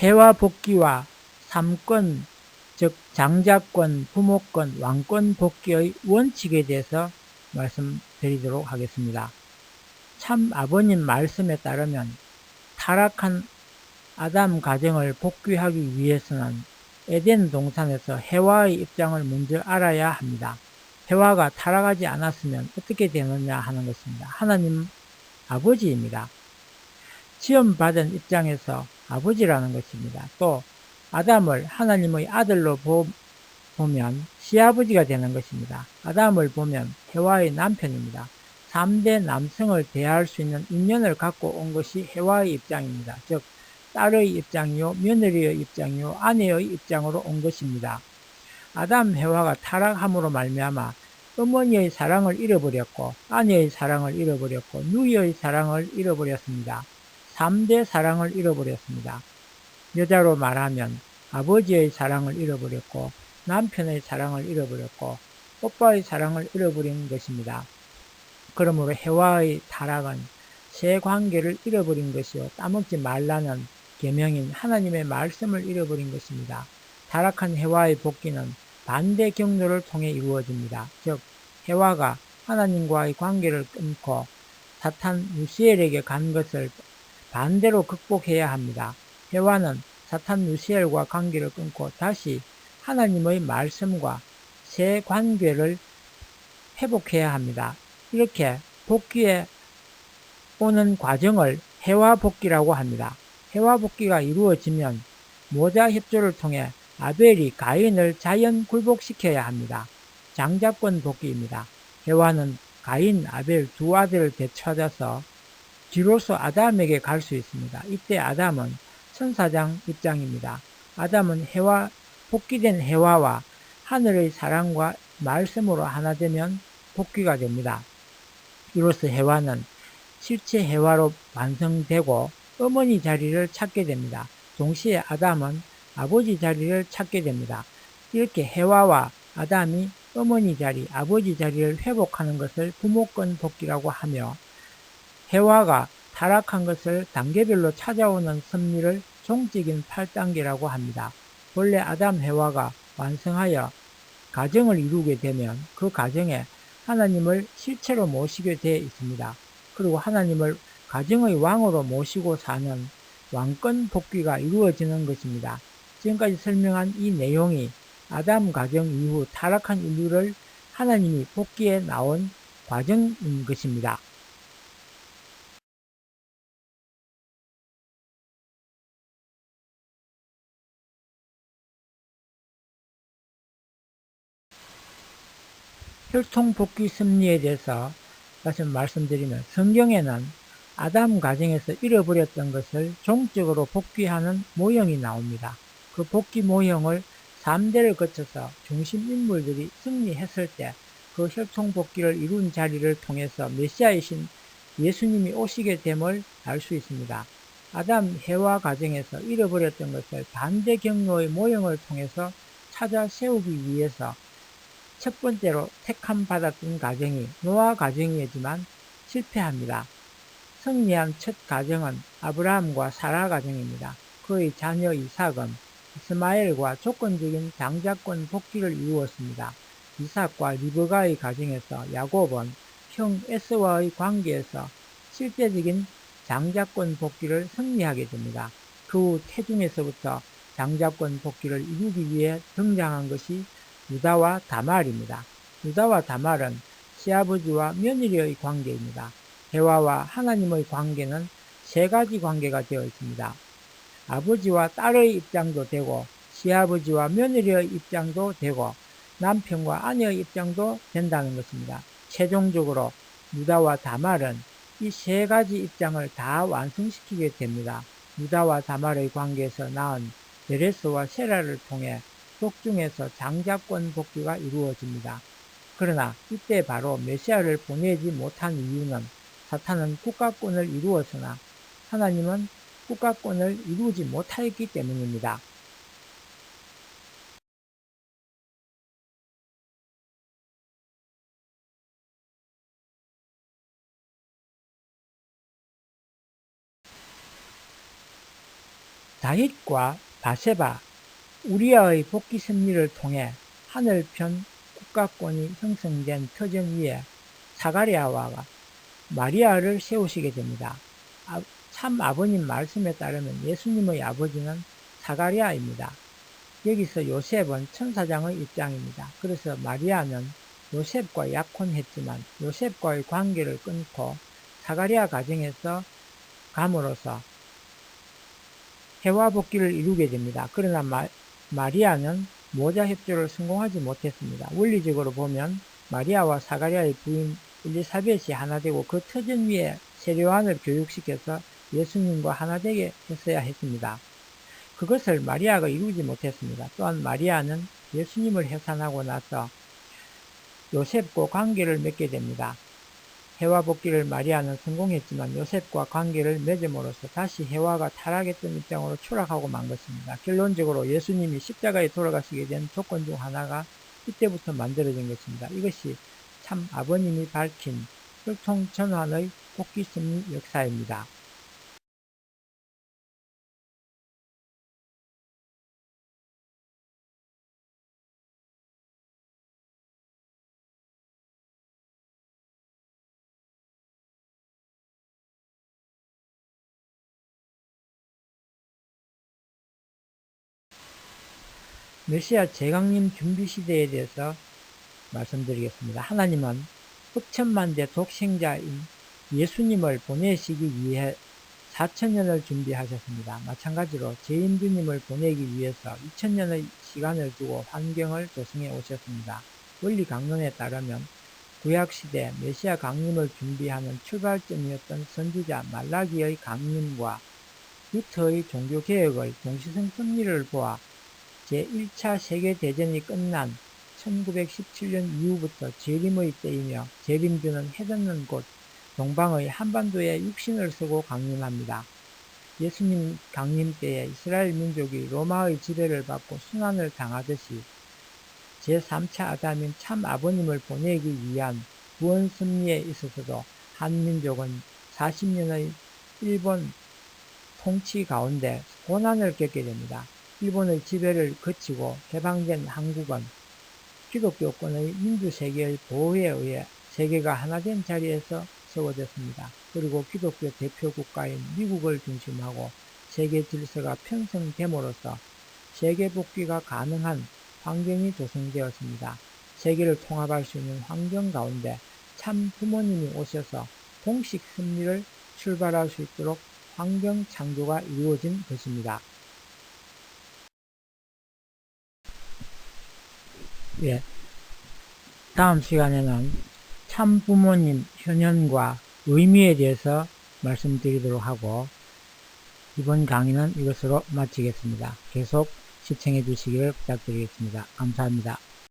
해와 복귀와 삼권, 즉 장자권, 부모권, 왕권 복귀의 원칙에 대해서 말씀드리도록 하겠습니다. 참 아버님 말씀에 따르면 타락한 아담 가정을 복귀하기 위해서는 에덴 동산에서 해와의 입장을 먼저 알아야 합니다. 해와가 타락하지 않았으면 어떻게 되느냐 하는 것입니다. 하나님 아버지입니다. 지음받은 입장에서 아버지라는 것입니다. 또 아담을 하나님의 아들로 보면 시아버지가 되는 것입니다. 아담을 보면 해와의 남편입니다. 3대 남성을 대할 수 있는 인연을 갖고 온 것이 해와의 입장입니다. 즉 딸의 입장이요, 며느리의 입장이요, 아내의 입장으로 온 것입니다. 아담 해와가 타락함으로 말미암아 어머니의 사랑을 잃어버렸고 아내의 사랑을 잃어버렸고 누이의 사랑을 잃어버렸습니다. 3대 사랑을 잃어버렸습니다. 여자로 말하면 아버지의 사랑을 잃어버렸고 남편의 사랑을 잃어버렸고 오빠의 사랑을 잃어버린 것입니다. 그러므로 해와의 타락은 새 관계를 잃어버린 것이요 따먹지 말라는 계명인 하나님의 말씀을 잃어버린 것입니다. 타락한 해와의 복귀는 반대 경로를 통해 이루어집니다. 즉 해와가 하나님과의 관계를 끊고 사탄 루시엘에게 간 것을 반대로 극복해야 합니다. 해와는 사탄 루시엘과 관계를 끊고 다시 하나님의 말씀과 새 관계를 회복해야 합니다. 이렇게 복귀에 오는 과정을 해와복귀라고 합니다. 해와복귀가 이루어지면 모자협조를 통해 아벨이 가인을 자연 굴복시켜야 합니다. 장자권 복귀입니다. 해와는 가인, 아벨 두 아들을 되찾아서 뒤로서 아담에게 갈 수 있습니다. 이때 아담은 천사장 입장입니다. 아담은 복귀된 해와와 하늘의 사랑과 말씀으로 하나 되면 복귀가 됩니다. 이로써 해와는 실체 해와로 완성되고 어머니 자리를 찾게 됩니다. 동시에 아담은 아버지 자리를 찾게 됩니다. 이렇게 해와와 아담이 어머니 자리, 아버지 자리를 회복하는 것을 부모권 복귀라고 하며 해와가 타락한 것을 단계별로 찾아오는 섭리를 종적인 8단계라고 합니다. 본래 아담 해와가 완성하여 가정을 이루게 되면 그 가정에 하나님을 실체로 모시게 되어 있습니다. 그리고 하나님을 가정의 왕으로 모시고 사는 왕권 복귀가 이루어지는 것입니다. 지금까지 설명한 이 내용이 아담 가정 이후 타락한 인류를 하나님이 복귀해 나온 과정인 것입니다. 혈통복귀 섭리에 대해서 다시 말씀드리면 성경에는 아담 가정에서 잃어버렸던 것을 종적으로 복귀하는 모형이 나옵니다. 그 복귀 모형을 3대를 거쳐서 중심인물들이 승리했을 때 그 혈통복귀를 이룬 자리를 통해서 메시아이신 예수님이 오시게 됨을 알 수 있습니다. 아담 해와 가정에서 잃어버렸던 것을 반대 경로의 모형을 통해서 찾아 세우기 위해서 첫 번째로 택함 받았던 가정이 노아 가정이지만 실패합니다. 승리한 첫 가정은 아브라함과 사라 가정입니다. 그의 자녀 이삭은 이스마엘과 조건적인 장자권 복귀를 이루었습니다. 이삭과 리브가의 가정에서 야곱은 형 에서와의 관계에서 실제적인 장자권 복귀를 승리하게 됩니다. 그 후 태중에서부터 장자권 복귀를 이루기 위해 등장한 것이 유다와 다말입니다. 유다와 다말은 시아버지와 며느리의 관계입니다. 해와와 하나님의 관계는 세 가지 관계가 되어 있습니다. 아버지와 딸의 입장도 되고 시아버지와 며느리의 입장도 되고 남편과 아내의 입장도 된다는 것입니다. 최종적으로 유다와 다말은 이 세 가지 입장을 다 완성시키게 됩니다. 유다와 다말의 관계에서 낳은 베레스와 세라를 통해 복중에서 장자권 복귀가 이루어집니다. 그러나 이때 바로 메시아를 보내지 못한 이유는 사탄은 국가권을 이루었으나 하나님은 국가권을 이루지 못하였기 때문입니다. 다윗과 바세바, 우리아의 복귀 승리를 통해 하늘편 국가권이 형성된 터전 위에 사가랴와 마리아를 세우시게 됩니다. 참 아버님 말씀에 따르면 예수님의 아버지는 사가랴입니다. 여기서 요셉은 천사장의 입장입니다. 그래서 마리아는 요셉과 약혼했지만 요셉과의 관계를 끊고 사가랴 가정에서 감으로써 해와 복귀를 이루게 됩니다. 그러나 마리아는 모자 협조를 성공하지 못했습니다. 원리적으로 보면 마리아와 사가랴의 부인 엘리사벳이 하나 되고 그 터전 위에 세례요한을 교육시켜서 예수님과 하나 되게 했어야 했습니다. 그것을 마리아가 이루지 못했습니다. 또한 마리아는 예수님을 해산하고 나서 요셉과 관계를 맺게 됩니다. 해와 복귀를 마리아는 성공했지만 요셉과 관계를 맺음으로써 다시 해와가 타락했던 입장으로 추락하고 만 것입니다. 결론적으로 예수님이 십자가에 돌아가시게 된 조건 중 하나가 이때부터 만들어진 것입니다. 이것이 참 아버님이 밝힌 혈통전환의 복귀 승리 역사입니다. 메시아 재강림 준비 시대에 대해서 말씀드리겠습니다. 하나님은 흑천만대 독생자인 예수님을 보내시기 위해 4천년을 준비하셨습니다. 마찬가지로 재인주님을 보내기 위해서 2000년의 시간을 두고 환경을 조성해 오셨습니다. 원리 강론에 따르면 구약시대 메시아 강림을 준비하는 출발점이었던 선지자 말라기의 강림과 루터의 종교개혁의 동시성 승리를 보아 제1차 세계대전이 끝난 1917년 이후부터 재림의 때이며 재림주는 해돋는 곳 동방의 한반도에 육신을 쓰고 강림합니다. 예수님 강림 때에 이스라엘 민족이 로마의 지배를 받고 순환을 당하듯이 제3차 아담인 참 아버님을 보내기 위한 구원 승리에 있어서도 한민족은 40년의 일본 통치 가운데 고난을 겪게 됩니다. 일본의 지배를 거치고 개방된 한국은 기독교권의 민주세계의 보호에 의해 세계가 하나된 자리에서 세워졌습니다. 그리고 기독교 대표 국가인 미국을 중심하고 세계 질서가 편성됨으로써 세계 복귀가 가능한 환경이 조성되었습니다. 세계를 통합할 수 있는 환경 가운데 참 부모님이 오셔서 공식 승리를 출발할 수 있도록 환경 창조가 이루어진 것입니다. 예, 다음 시간에는 참 부모님 현현과 의미에 대해서 말씀드리도록 하고 이번 강의는 이것으로 마치겠습니다. 계속 시청해 주시기를 부탁드리겠습니다. 감사합니다.